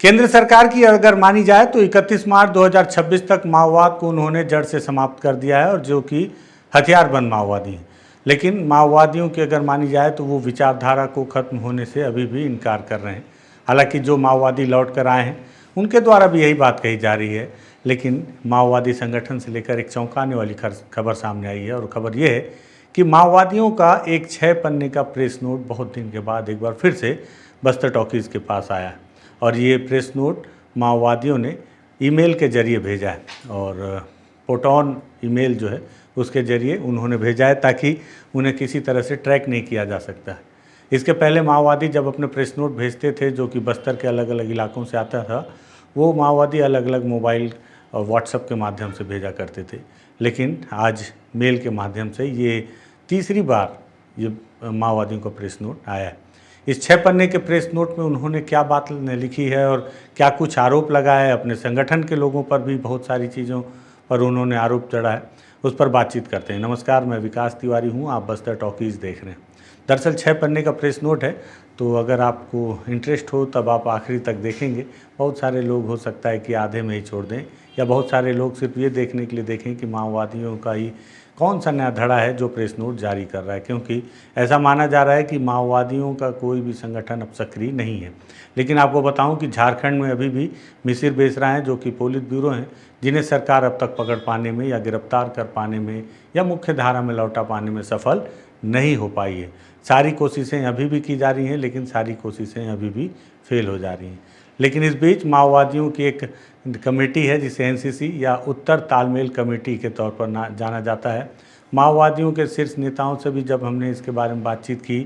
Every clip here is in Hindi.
केंद्र सरकार की अगर मानी जाए तो 31 मार्च 2026 तक माओवाद को उन्होंने जड़ से समाप्त कर दिया है, और जो कि हथियारबंद माओवादी हैं। लेकिन माओवादियों की अगर मानी जाए तो वो विचारधारा को खत्म होने से अभी भी इनकार कर रहे हैं। हालांकि जो माओवादी लौट कर आए हैं उनके द्वारा भी यही बात कही जा रही है, लेकिन माओवादी संगठन से लेकर एक चौंकाने वाली खबर सामने आई है। और खबर ये है कि माओवादियों का एक 6 पन्ने का प्रेस नोट बहुत दिन के बाद एक बार फिर से बस्तर टॉकीज़ के पास आया है। और ये प्रेस नोट माओवादियों ने ईमेल के जरिए भेजा है, और प्रोटॉन ईमेल जो है उसके जरिए उन्होंने भेजा है, ताकि उन्हें किसी तरह से ट्रैक नहीं किया जा सकता है। इसके पहले माओवादी जब अपने प्रेस नोट भेजते थे, जो कि बस्तर के अलग अलग इलाकों से आता था, वो माओवादी अलग अलग मोबाइल और व्हाट्सएप के माध्यम से भेजा करते थे। लेकिन आज मेल के माध्यम से ये तीसरी बार ये माओवादियों का प्रेस नोट आया है। इस 6 पन्ने के प्रेस नोट में उन्होंने क्या बात लिखी है और क्या कुछ आरोप लगाया है, अपने संगठन के लोगों पर भी बहुत सारी चीज़ों पर उन्होंने आरोप चढ़ा है, उस पर बातचीत करते हैं। नमस्कार, मैं विकास तिवारी हूँ, आप बस्तर टॉकीज़ देख रहे हैं। दरअसल 6 पन्ने का प्रेस नोट है, तो अगर आपको इंटरेस्ट हो तब आप आखिरी तक देखेंगे। बहुत सारे लोग हो सकता है कि आधे में ही छोड़ दें, या बहुत सारे लोग सिर्फ ये देखने के लिए देखें कि माओवादियों का ही कौन सा नया धड़ा है जो प्रेस नोट जारी कर रहा है, क्योंकि ऐसा माना जा रहा है कि माओवादियों का कोई भी संगठन अब सक्रिय नहीं है। लेकिन आपको बताऊं कि झारखंड में अभी भी मिसिर बेसरा हैं, जो कि पोलित ब्यूरो हैं, जिन्हें सरकार अब तक पकड़ पाने में या गिरफ्तार कर पाने में या मुख्य धारा में लौटा पाने में सफल नहीं हो पाई है। सारी कोशिशें अभी भी की जा रही हैं, लेकिन सारी कोशिशें अभी भी फेल हो जा रही हैं। लेकिन इस बीच माओवादियों की एक कमेटी है, जिसे एनसीसी या उत्तर तालमेल कमेटी के तौर पर जाना जाता है। माओवादियों के शीर्ष नेताओं से भी जब हमने इसके बारे में बातचीत की,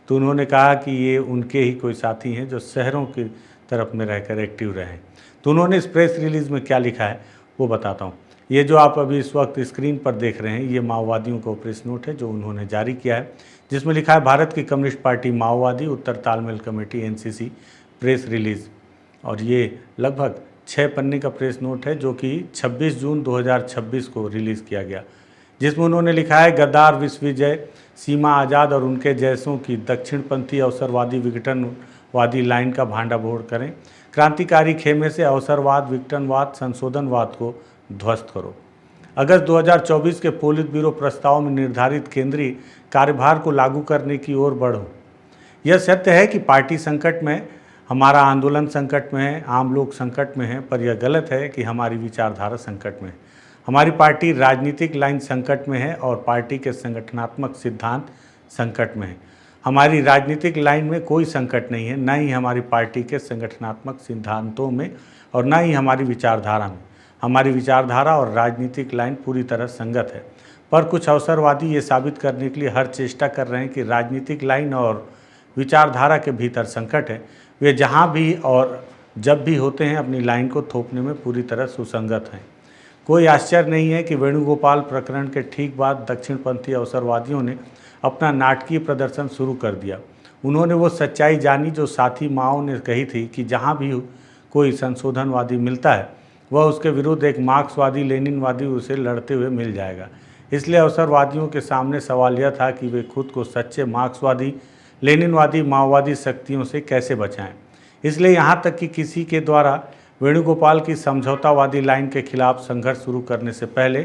तो उन्होंने कहा कि ये उनके ही कोई साथी हैं जो शहरों की तरफ में रहकर एक्टिव रहे। तो उन्होंने इस प्रेस रिलीज़ में क्या लिखा है वो बताता हूँ। ये जो आप अभी इस वक्त स्क्रीन पर देख रहे हैं, ये माओवादियों का प्रेस नोट है जो उन्होंने जारी किया है, जिसमें लिखा है भारत की कम्युनिस्ट पार्टी माओवादी उत्तर तालमेल कमेटी एनसीसी प्रेस रिलीज़। और ये लगभग 6 पन्ने का प्रेस नोट है, जो कि 26 जून 2026 को रिलीज़ किया गया, जिसमें उन्होंने लिखा है गद्दार विश्वविजय, सीमा आज़ाद और उनके जैसों की दक्षिणपंथी अवसरवादी विघटनवादी लाइन का भांडाफोड़ करें। क्रांतिकारी खेमे से अवसरवाद, विघटनवाद, संशोधनवाद को ध्वस्त करो। अगस्त 2024 के पोलित ब्यूरो प्रस्ताव में निर्धारित केंद्रीय कार्यभार को लागू करने की ओर बढ़ो। यह सत्य है कि पार्टी संकट में, हमारा आंदोलन संकट में है, आम लोग संकट में हैं, पर यह गलत है कि हमारी विचारधारा संकट में है। हमारी पार्टी राजनीतिक लाइन संकट में है और पार्टी के संगठनात्मक सिद्धांत संकट में है। हमारी राजनीतिक लाइन में कोई संकट नहीं है, न ही हमारी पार्टी के संगठनात्मक सिद्धांतों में और न ही हमारी विचारधारा में। हमारी विचारधारा और राजनीतिक लाइन पूरी तरह संगत है, पर कुछ अवसरवादी ये साबित करने के लिए हर चेष्टा कर रहे हैं कि राजनीतिक लाइन और विचारधारा के भीतर संकट है। वे जहाँ भी और जब भी होते हैं अपनी लाइन को थोपने में पूरी तरह सुसंगत हैं। कोई आश्चर्य नहीं है कि वेणुगोपाल प्रकरण के ठीक बाद दक्षिणपंथी अवसरवादियों ने अपना नाटकीय प्रदर्शन शुरू कर दिया। उन्होंने वो सच्चाई जानी जो साथी माओ ने कही थी कि जहाँ भी कोई संशोधनवादी मिलता है वह उसके विरुद्ध एक मार्क्सवादी लेनिनवादी उसे लड़ते हुए मिल जाएगा। इसलिए अवसरवादियों के सामने सवाल यह था कि वे खुद को सच्चे मार्क्सवादी, लेनिनवादी, माओवादी शक्तियों से कैसे बचाएं। इसलिए यहाँ तक कि किसी के द्वारा वेणुगोपाल की समझौतावादी लाइन के खिलाफ संघर्ष शुरू करने से पहले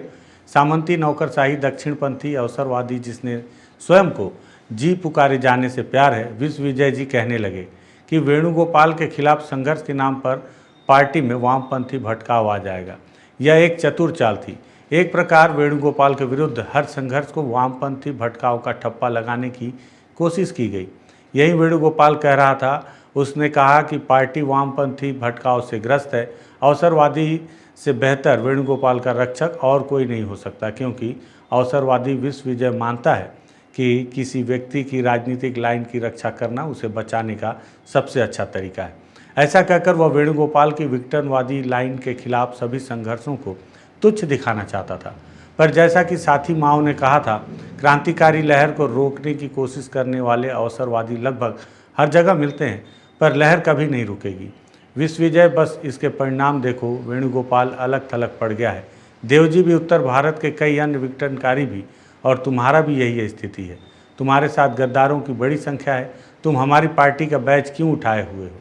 सामंती नौकरशाही दक्षिणपंथी अवसरवादी, जिसने स्वयं को जी पुकारे जाने से प्यार है, विश्वविजय जी कहने लगे कि वेणुगोपाल के खिलाफ संघर्ष के नाम पर पार्टी में वामपंथी भटकाव आ जाएगा। यह एक चतुर चाल थी। एक प्रकार वेणुगोपाल के विरुद्ध हर संघर्ष को वामपंथी भटकाव का ठप्पा लगाने की कोशिश की गई। यही वेणुगोपाल कह रहा था। उसने कहा कि पार्टी वामपंथी भटकाव से ग्रस्त है। अवसरवादी से बेहतर वेणुगोपाल का रक्षक और कोई नहीं हो सकता, क्योंकि अवसरवादी विश्वविजय मानता है कि किसी व्यक्ति की राजनीतिक लाइन की रक्षा करना उसे बचाने का सबसे अच्छा तरीका है। ऐसा कहकर वह वेणुगोपाल की विघटनवादी लाइन के खिलाफ सभी संघर्षों को तुच्छ दिखाना चाहता था। पर जैसा कि साथी माओ ने कहा था, क्रांतिकारी लहर को रोकने की कोशिश करने वाले अवसरवादी लगभग हर जगह मिलते हैं, पर लहर कभी नहीं रुकेगी। विश्वविजय बस इसके परिणाम देखो। वेणुगोपाल अलग थलग पड़ गया है। देवजी भी, उत्तर भारत के कई अन्य विघटनकारी भी, और तुम्हारा भी यही स्थिति है। तुम्हारे साथ गद्दारों की बड़ी संख्या है। तुम हमारी पार्टी का बैच क्यों उठाए हुए हो?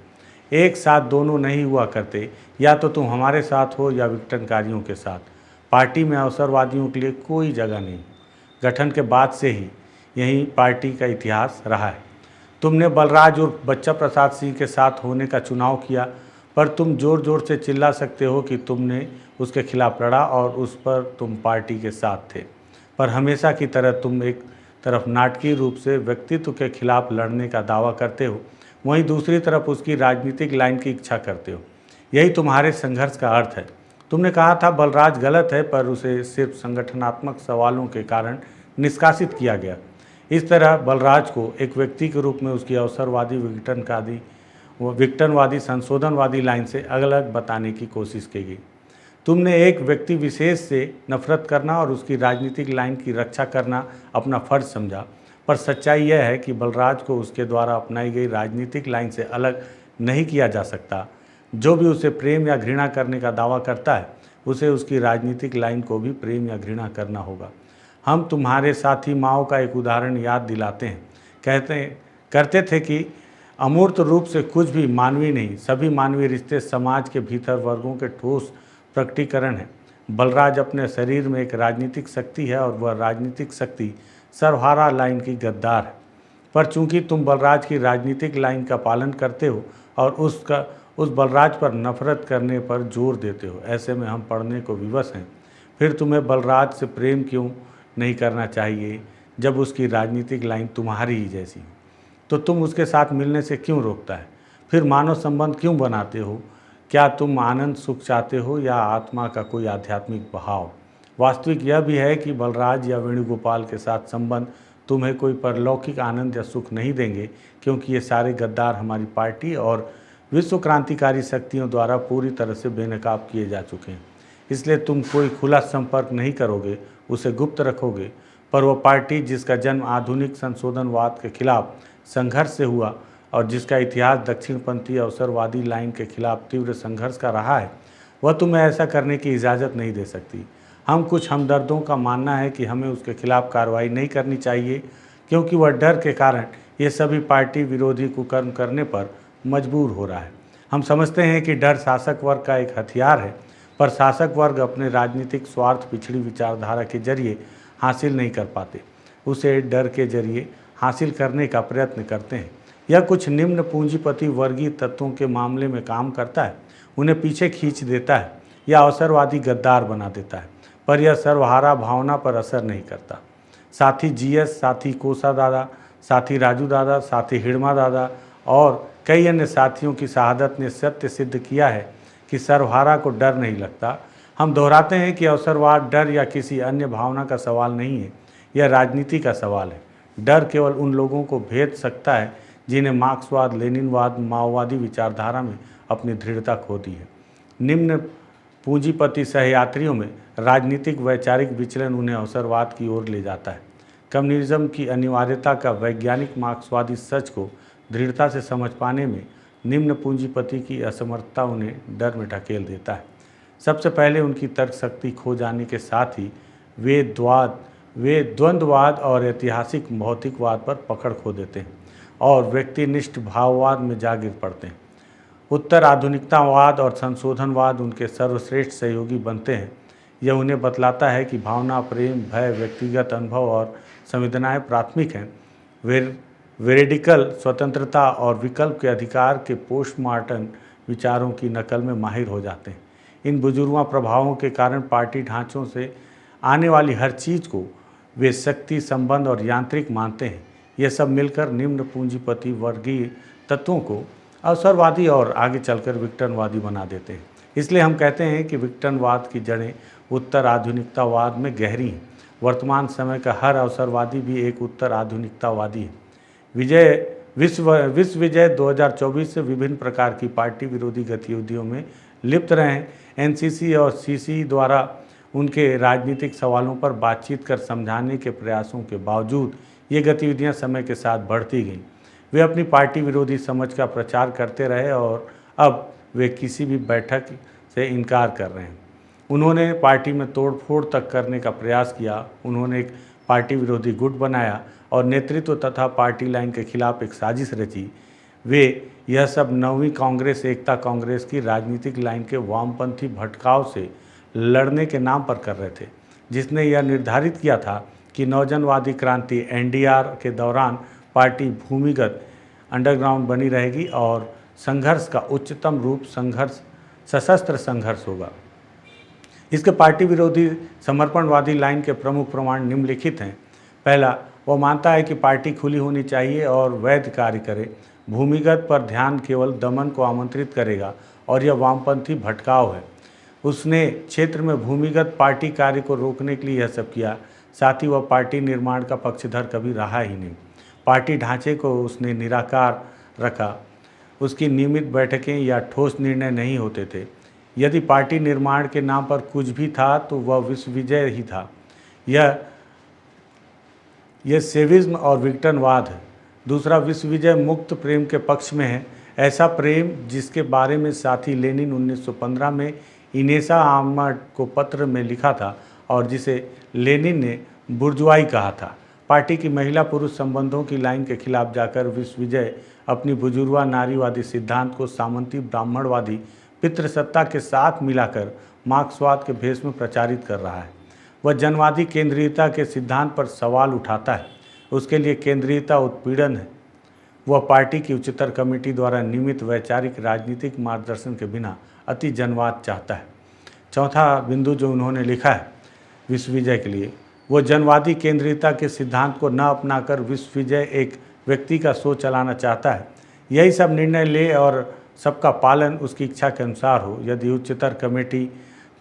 एक साथ दोनों नहीं हुआ करते, या तो तुम हमारे साथ हो या विघटनकारियों के साथ। पार्टी में अवसरवादियों के लिए कोई जगह नहीं। गठन के बाद से ही यही पार्टी का इतिहास रहा है। तुमने बलराज और बच्चा प्रसाद सिंह के साथ होने का चुनाव किया, पर तुम जोर जोर से चिल्ला सकते हो कि तुमने उसके खिलाफ लड़ा और उस पर तुम पार्टी के साथ थे। पर हमेशा की तरह तुम एक तरफ नाटकीय रूप से व्यक्तित्व के खिलाफ लड़ने का दावा करते हो, वहीं दूसरी तरफ उसकी राजनीतिक लाइन की इच्छा करते हो। यही तुम्हारे संघर्ष का अर्थ है। तुमने कहा था बलराज गलत है, पर उसे सिर्फ संगठनात्मक सवालों के कारण निष्कासित किया गया। इस तरह बलराज को एक व्यक्ति के रूप में उसकी अवसरवादी विघटनवादी संशोधनवादी लाइन से अलग बताने की कोशिश की गई। तुमने एक व्यक्ति विशेष से नफरत करना और उसकी राजनीतिक लाइन की रक्षा करना अपना फर्ज समझा, पर सच्चाई यह है कि बलराज को उसके द्वारा अपनाई गई राजनीतिक लाइन से अलग नहीं किया जा सकता। जो भी उसे प्रेम या घृणा करने का दावा करता है, उसे उसकी राजनीतिक लाइन को भी प्रेम या घृणा करना होगा। हम तुम्हारे साथी माओ का एक उदाहरण याद दिलाते हैं। करते थे कि अमूर्त रूप से कुछ भी मानवीय नहीं, सभी मानवीय रिश्ते समाज के भीतर वर्गों के ठोस प्रकटीकरण है। बलराज अपने शरीर में एक राजनीतिक शक्ति है और वह राजनीतिक शक्ति सर्वहारा लाइन की गद्दार है। पर चूंकि तुम बलराज की राजनीतिक लाइन का पालन करते हो और उस बलराज पर नफरत करने पर जोर देते हो, ऐसे में हम पढ़ने को विवश हैं। फिर तुम्हें बलराज से प्रेम क्यों नहीं करना चाहिए जब उसकी राजनीतिक लाइन तुम्हारी ही जैसी हो? तो तुम उसके साथ मिलने से क्यों रोकता है? फिर मानव संबंध क्यों बनाते हो? क्या तुम आनंद सुख चाहते हो या आत्मा का कोई आध्यात्मिक बहाव? वास्तविक यह भी है कि बलराज या वेणुगोपाल के साथ संबंध तुम्हें कोई परलौकिक आनंद या सुख नहीं देंगे, क्योंकि ये सारे गद्दार हमारी पार्टी और विश्व क्रांतिकारी शक्तियों द्वारा पूरी तरह से बेनकाब किए जा चुके हैं। इसलिए तुम कोई खुला संपर्क नहीं करोगे, उसे गुप्त रखोगे। पर वह पार्टी जिसका जन्म आधुनिक संशोधनवाद के खिलाफ संघर्ष से हुआ और जिसका इतिहास दक्षिणपंथी अवसरवादी लाइन के खिलाफ तीव्र संघर्ष का रहा है, वह तुम्हें ऐसा करने की इजाज़त नहीं दे सकती। हम कुछ हमदर्दों का मानना है कि हमें उसके खिलाफ कार्रवाई नहीं करनी चाहिए, क्योंकि वह डर के कारण ये सभी पार्टी विरोधी कुकर्म करने पर मजबूर हो रहा है। हम समझते हैं कि डर शासक वर्ग का एक हथियार है, पर शासक वर्ग अपने राजनीतिक स्वार्थ पिछड़ी विचारधारा के जरिए हासिल नहीं कर पाते, उसे डर के जरिए हासिल करने का प्रयत्न करते हैं। यह कुछ निम्न पूंजीपति वर्गीय तत्वों के मामले में काम करता है, उन्हें पीछे खींच देता है या अवसरवादी गद्दार बना देता है, पर यह सर्वहारा भावना पर असर नहीं करता। साथी जीएस, साथी कोसा दादा, साथी राजू दादा, साथी हिड़मा दादा और कई अन्य साथियों की शहादत ने सत्य सिद्ध किया है कि सर्वहारा को डर नहीं लगता। हम दोहराते हैं कि अवसरवाद डर या किसी अन्य भावना का सवाल नहीं है, यह राजनीति का सवाल है। डर केवल उन लोगों को भेद सकता है जिन्हें मार्क्सवाद, लेनिनवाद, माओवादी विचारधारा में अपनी दृढ़ता खो दी है। निम्न पूंजीपति सहयात्रियों में राजनीतिक वैचारिक विचलन उन्हें अवसरवाद की ओर ले जाता है। कम्युनिज्म की अनिवार्यता का वैज्ञानिक मार्क्सवादी सच को दृढ़ता से समझ पाने में निम्न पूंजीपति की असमर्थता उन्हें डर में ढकेल देता है। सबसे पहले उनकी तर्क शक्ति खो जाने के साथ ही वे द्वंद्ववाद और ऐतिहासिक भौतिकवाद पर पकड़ खो देते हैं और व्यक्तिनिष्ठ भाववाद में जा गिर पड़ते हैं। उत्तर आधुनिकतावाद और संशोधनवाद उनके सर्वश्रेष्ठ सहयोगी बनते हैं। यह उन्हें बतलाता है कि भावना, प्रेम, भय, व्यक्तिगत अनुभव और संवेदनाएं प्राथमिक हैं। वेरिडिकल स्वतंत्रता और विकल्प के अधिकार के पोस्टमार्टम विचारों की नकल में माहिर हो जाते हैं। इन बुजुर्गा प्रभावों के कारण पार्टी ढांचों से आने वाली हर चीज़ को वे शक्ति, संबंध और यांत्रिक मानते हैं। यह सब मिलकर निम्न पूंजीपति वर्गीय तत्वों को अवसरवादी और आगे चलकर विघटनवादी बना देते हैं। इसलिए हम कहते हैं कि विघटनवाद की जड़ें उत्तर आधुनिकतावाद में गहरी हैं। वर्तमान समय का हर अवसरवादी भी एक उत्तर आधुनिकतावादी है। विश्व विजय 2024 से विभिन्न प्रकार की पार्टी विरोधी गतिविधियों में लिप्त रहे। एनसीसी और सीसी द्वारा उनके राजनीतिक सवालों पर बातचीत कर समझाने के प्रयासों के बावजूद ये गतिविधियां समय के साथ बढ़ती गईं। वे अपनी पार्टी विरोधी समझ का प्रचार करते रहे और अब वे किसी भी बैठक से इनकार कर रहे हैं। उन्होंने पार्टी में तोड़फोड़ तक करने का प्रयास किया। उन्होंने एक पार्टी विरोधी गुट बनाया और नेतृत्व तथा पार्टी लाइन के खिलाफ एक साजिश रची। वे यह सब नवीं कांग्रेस एकता कांग्रेस की राजनीतिक लाइन के वामपंथी भटकाव से लड़ने के नाम पर कर रहे थे, जिसने यह निर्धारित किया था कि नौजनवादी क्रांति एनडीआर के दौरान पार्टी भूमिगत अंडरग्राउंड बनी रहेगी और संघर्ष का उच्चतम रूप सशस्त्र संघर्ष होगा। इसके पार्टी विरोधी समर्पणवादी लाइन के प्रमुख प्रमाण निम्नलिखित हैं। पहला, वह मानता है कि पार्टी खुली होनी चाहिए और वैध कार्य करे। भूमिगत पर ध्यान केवल दमन को आमंत्रित करेगा और यह वामपंथी भटकाव है। उसने क्षेत्र में भूमिगत पार्टी कार्य को रोकने के लिए यह सब किया। साथ ही वह पार्टी निर्माण का पक्षधर कभी रहा ही नहीं। पार्टी ढांचे को उसने निराकार रखा। उसकी नियमित बैठकें या ठोस निर्णय नहीं होते थे। यदि पार्टी निर्माण के नाम पर कुछ भी था तो वह विश्व विजय ही था। यह सेविज्म और विघटनवाद है। दूसरा, विश्व विजय मुक्त प्रेम के पक्ष में है। ऐसा प्रेम जिसके बारे में साथी लेनिन 1915 में इनेसा आमट को पत्र में लिखा था और जिसे लेनिन ने बुर्जुआई कहा था। पार्टी की महिला पुरुष संबंधों की लाइन के खिलाफ जाकर विश्व विजय अपनी बुजुर्गा नारीवादी सिद्धांत को सामंती ब्राह्मणवादी पितृसत्ता के साथ मिलाकर मार्क्सवाद के भेष में प्रचारित कर रहा है। वह जनवादी केंद्रीयता के सिद्धांत पर सवाल उठाता है। उसके लिए केंद्रीयता उत्पीड़न है। वह पार्टी की उच्चतर कमेटी द्वारा नियमित वैचारिक राजनीतिक मार्गदर्शन के बिना अति जनवाद चाहता है। चौथा बिंदु जो उन्होंने लिखा है विश्व विजय के लिए, वो जनवादी केंद्रीयता के सिद्धांत को न अपनाकर विश्व विजय एक व्यक्ति का सोच चलाना चाहता है। यही सब निर्णय ले और सबका पालन उसकी इच्छा के अनुसार हो। यदि उच्चतर कमेटी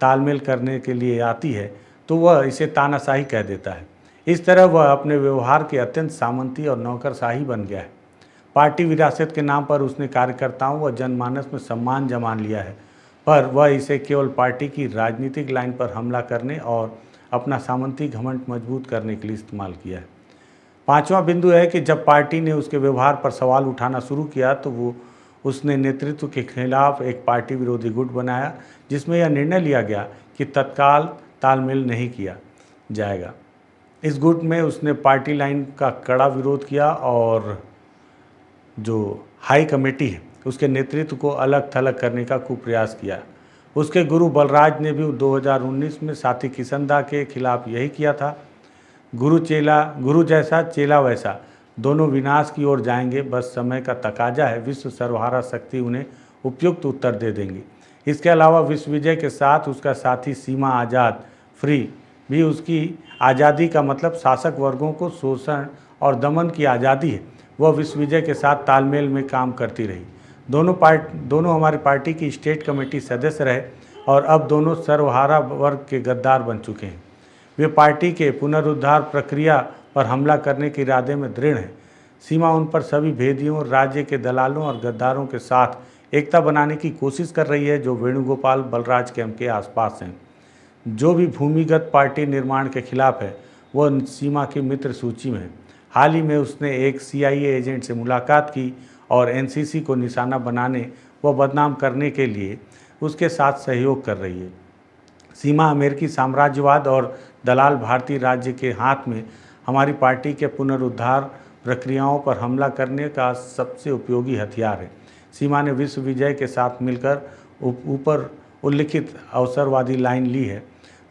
तालमेल करने के लिए आती है तो वह इसे तानाशाही कह देता है। इस तरह वह अपने व्यवहार के अत्यंत सामंती और नौकरशाही बन गया है। पार्टी विरासत के नाम पर उसने कार्यकर्ताओं व जनमानस में सम्मान जमा लिया है, पर वह इसे केवल पार्टी की राजनीतिक लाइन पर हमला करने और अपना सामंती घमंड मजबूत करने के लिए इस्तेमाल किया है। पांचवां बिंदु है कि जब पार्टी ने उसके व्यवहार पर सवाल उठाना शुरू किया तो उसने नेतृत्व के खिलाफ एक पार्टी विरोधी गुट बनाया, जिसमें यह निर्णय लिया गया कि तत्काल तालमेल नहीं किया जाएगा। इस गुट में उसने पार्टी लाइन का कड़ा विरोध किया और जो हाई कमेटी है उसके नेतृत्व को अलग थलग करने का खूब प्रयास किया। उसके गुरु बलराज ने भी 2019 में साथी किशनदा के खिलाफ यही किया था। गुरु जैसा चेला वैसा, दोनों विनाश की ओर जाएंगे। बस समय का तकाजा है। विश्व सर्वहारा शक्ति उन्हें उपयुक्त उत्तर दे देंगी। इसके अलावा विश्व विजय के साथ उसका साथी सीमा आज़ाद फ्री भी, उसकी आज़ादी का मतलब शासक वर्गों को शोषण और दमन की आज़ादी है। वह विश्व विजय के साथ तालमेल में काम करती रही। दोनों हमारी पार्टी की स्टेट कमेटी सदस्य रहे और अब दोनों सर्वहारा वर्ग के गद्दार बन चुके हैं। वे पार्टी के पुनरुद्धार प्रक्रिया पर हमला करने के इरादे में दृढ़ हैं। सीमा उन पर सभी भेदियों, राज्य के दलालों और गद्दारों के साथ एकता बनाने की कोशिश कर रही है जो वेणुगोपाल बलराज कैंप के आसपास हैं। जो भी भूमिगत पार्टी निर्माण के खिलाफ है वह सीमा की मित्र सूची में है। हाल ही में उसने एक CIA एजेंट से मुलाकात की और NCC को निशाना बनाने व बदनाम करने के लिए उसके साथ सहयोग कर रही है। सीमा अमेरिकी साम्राज्यवाद और दलाल भारतीय राज्य के हाथ में हमारी पार्टी के पुनरुद्धार प्रक्रियाओं पर हमला करने का सबसे उपयोगी हथियार है। सीमा ने विश्व विजय के साथ मिलकर ऊपर उल्लिखित अवसरवादी लाइन ली है,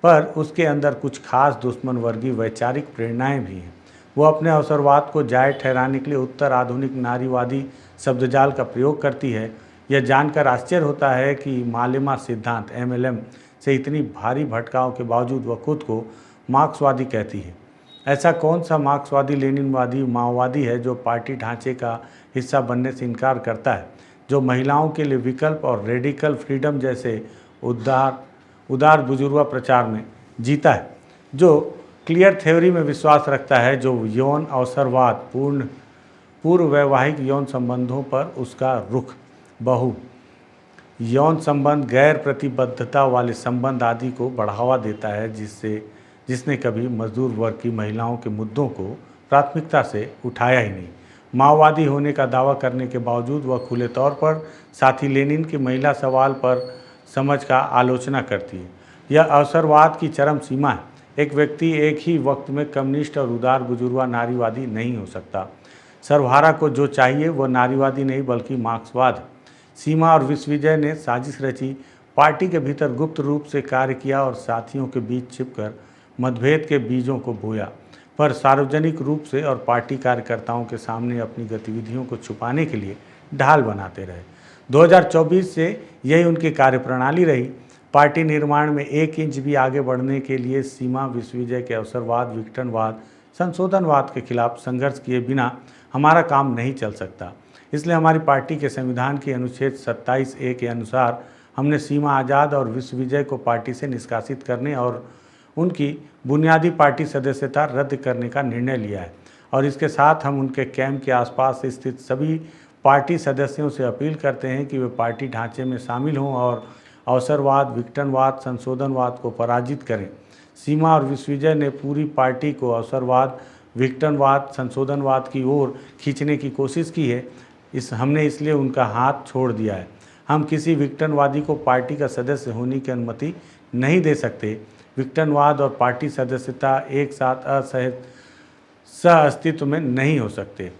पर उसके अंदर कुछ खास दुश्मन वर्गीय वैचारिक प्रेरणाएं भी हैं। वो अपने अवसरवाद को जायज़ ठहराने के लिए उत्तर आधुनिक नारीवादी शब्दजाल का प्रयोग करती है। यह जानकर आश्चर्य होता है कि मालेमा सिद्धांत MLM से इतनी भारी भटकाव के बावजूद वह खुद को मार्क्सवादी कहती है। ऐसा कौन सा मार्क्सवादी लेनिनवादी माओवादी है जो पार्टी ढांचे का हिस्सा बनने से इनकार करता है, जो महिलाओं के लिए विकल्प और रेडिकल फ्रीडम जैसे उदार बुजुर्गा प्रचार में जीता है, जो क्लियर थ्योरी में विश्वास रखता है, जो यौन अवसरवाद, पूर्व वैवाहिक यौन संबंधों पर उसका रुख, बहु यौन संबंध, गैर प्रतिबद्धता वाले संबंध आदि को बढ़ावा देता है, जिसने कभी मजदूर वर्ग की महिलाओं के मुद्दों को प्राथमिकता से उठाया ही नहीं। माओवादी होने का दावा करने के बावजूद वह खुले तौर पर साथी लेनिन की महिला सवाल पर समझ का आलोचना करती है। यह अवसरवाद की चरम सीमा है। एक व्यक्ति एक ही वक्त में कम्युनिस्ट और उदार बुजुर्गा नारीवादी नहीं हो सकता। सर्वहारा को जो चाहिए वह नारीवादी नहीं बल्कि मार्क्सवाद है। सीमा और विश्वविजय ने साजिश रची, पार्टी के भीतर गुप्त रूप से कार्य किया और साथियों के बीच छिपकर मतभेद के बीजों को बोया, पर सार्वजनिक रूप से और पार्टी कार्यकर्ताओं के सामने अपनी गतिविधियों को छुपाने के लिए ढाल बनाते रहे। 2024 से यही उनकी कार्यप्रणाली रही। पार्टी निर्माण में 1 इंच भी आगे बढ़ने के लिए सीमा, विश्वविजय के अवसरवाद, विघटनवाद, संशोधनवाद के खिलाफ संघर्ष किए बिना हमारा काम नहीं चल सकता। इसलिए हमारी पार्टी के संविधान के अनुच्छेद 27(a) के अनुसार हमने सीमा आज़ाद और विश्वविजय को पार्टी से निष्कासित करने और उनकी बुनियादी पार्टी सदस्यता रद्द करने का निर्णय लिया है। और इसके साथ हम उनके कैंप के आसपास स्थित सभी पार्टी सदस्यों से अपील करते हैं कि वे पार्टी ढांचे में शामिल हों और अवसरवाद, विघटनवाद, संशोधनवाद को पराजित करें। सीमा और विश्वविजय ने पूरी पार्टी को अवसरवाद, विघटनवाद, संशोधनवाद की ओर खींचने की कोशिश की है। हमने इसलिए उनका हाथ छोड़ दिया है। हम किसी विघटनवादी को पार्टी का सदस्य होने की अनुमति नहीं दे सकते। विघटनवाद और पार्टी सदस्यता एक साथ सह-अस्तित्व में नहीं हो सकते।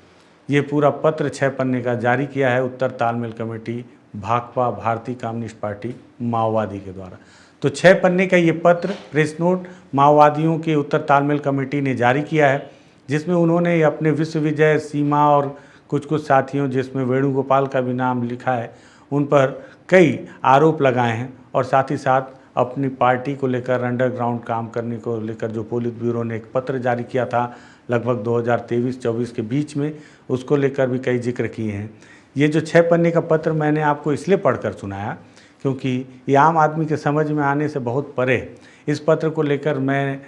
ये पूरा पत्र 6 पन्ने का जारी किया है उत्तर तालमेल कमेटी, भाकपा, भारतीय कम्युनिस्ट पार्टी, माओवादी के द्वारा। तो 6 पन्ने का ये पत्र, प्रेस नोट माओवादियों के उत्तर तालमेल कमेटी ने जारी किया है, जिसमें उन्होंने अपने विश्वविजय, सीमा और कुछ साथियों, जिसमें वेणुगोपाल का भी नाम लिखा है, उन पर कई आरोप लगाए हैं और साथ ही साथ अपनी पार्टी को लेकर अंडरग्राउंड काम करने को लेकर जो पोलित ब्यूरो ने एक पत्र जारी किया था लगभग 2023-24 के बीच में, उसको लेकर भी कई जिक्र किए हैं। ये जो 6 पन्ने का पत्र मैंने आपको इसलिए पढ़कर सुनाया क्योंकि ये आम आदमी के समझ में आने से बहुत परे है। इस पत्र को लेकर मैं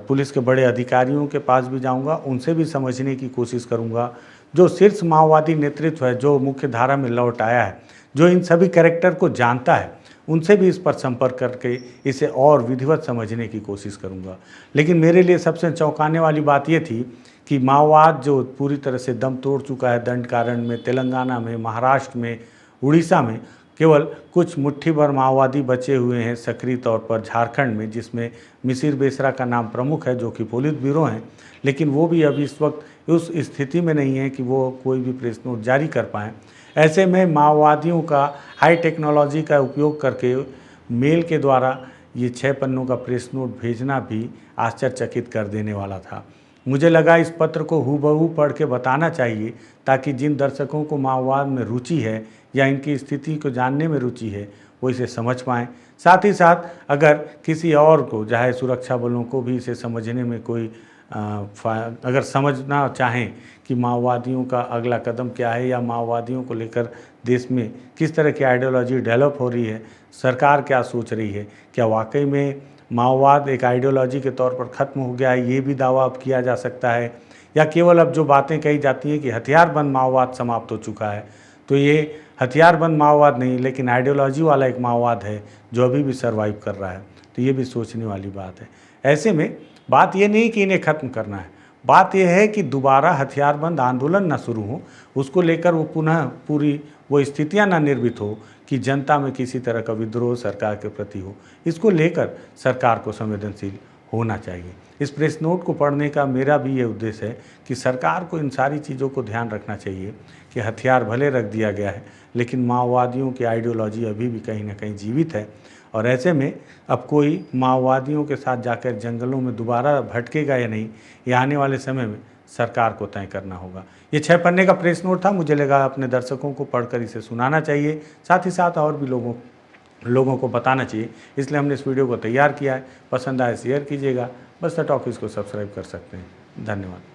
पुलिस के बड़े अधिकारियों के पास भी जाऊंगा, उनसे भी समझने की कोशिश करूंगा। जो शीर्ष माओवादी नेतृत्व है, जो मुख्य धारा में लौट आया है, जो इन सभी कैरेक्टर को जानता है, उनसे भी इस पर संपर्क करके इसे और विधिवत समझने की कोशिश करूंगा। लेकिन मेरे लिए सबसे चौंकाने वाली बात ये थी कि माओवाद जो पूरी तरह से दम तोड़ चुका है दंडकारण्य में, तेलंगाना में, महाराष्ट्र में, उड़ीसा में, केवल कुछ मुट्ठी भर माओवादी बचे हुए हैं सक्रिय तौर पर झारखंड में, जिसमें मिसिर बेसरा का नाम प्रमुख है, जो कि पोलित ब्यूरो हैं। लेकिन वो भी अभी इस वक्त उस स्थिति में नहीं है कि वो कोई भी प्रेस नोट जारी कर पाएँ। ऐसे में माओवादियों का हाई टेक्नोलॉजी का उपयोग करके मेल के द्वारा ये 6 पन्नों का प्रेस नोट भेजना भी आश्चर्यचकित कर देने वाला था। मुझे लगा इस पत्र को हूबहू पढ़ के बताना चाहिए ताकि जिन दर्शकों को माओवाद में रुचि है या इनकी स्थिति को जानने में रुचि है वो इसे समझ पाएँ। साथ ही साथ अगर किसी और को, चाहे सुरक्षा बलों को भी इसे समझने में कोई अगर समझना चाहें कि माओवादियों का अगला कदम क्या है या माओवादियों को लेकर देश में किस तरह की आइडियोलॉजी डेवलप हो रही है, सरकार क्या सोच रही है, क्या वाकई में माओवाद एक आइडियोलॉजी के तौर पर ख़त्म हो गया है, ये भी दावा अब किया जा सकता है, या केवल अब जो बातें कही जाती हैं कि हथियारबंद माओवाद समाप्त हो चुका है, तो ये हथियारबंद माओवाद नहीं लेकिन आइडियोलॉजी वाला एक माओवाद है जो अभी भी सर्वाइव कर रहा है। तो ये भी सोचने वाली बात है। ऐसे में बात ये नहीं कि इन्हें ख़त्म करना है, बात यह है कि दोबारा हथियारबंद आंदोलन ना शुरू हो, उसको लेकर वो पुनः पूरी वो स्थितियां ना निर्मित हो कि जनता में किसी तरह का विद्रोह सरकार के प्रति हो। इसको लेकर सरकार को संवेदनशील होना चाहिए। इस प्रेस नोट को पढ़ने का मेरा भी ये उद्देश्य है कि सरकार को इन सारी चीज़ों को ध्यान रखना चाहिए कि हथियार भले रख दिया गया है लेकिन माओवादियों की आइडियोलॉजी अभी भी कहीं ना कहीं जीवित है। और ऐसे में अब कोई माओवादियों के साथ जाकर जंगलों में दोबारा भटकेगा या नहीं, ये आने वाले समय में सरकार को तय करना होगा। ये 6 पन्ने का प्रेस नोट था, मुझे लगा अपने दर्शकों को पढ़कर इसे सुनाना चाहिए, साथ ही साथ और भी लोगों को बताना चाहिए, इसलिए हमने इस वीडियो को तैयार किया है। पसंद आए शेयर कीजिएगा, बस द टॉकीज़ को सब्सक्राइब कर सकते हैं। धन्यवाद।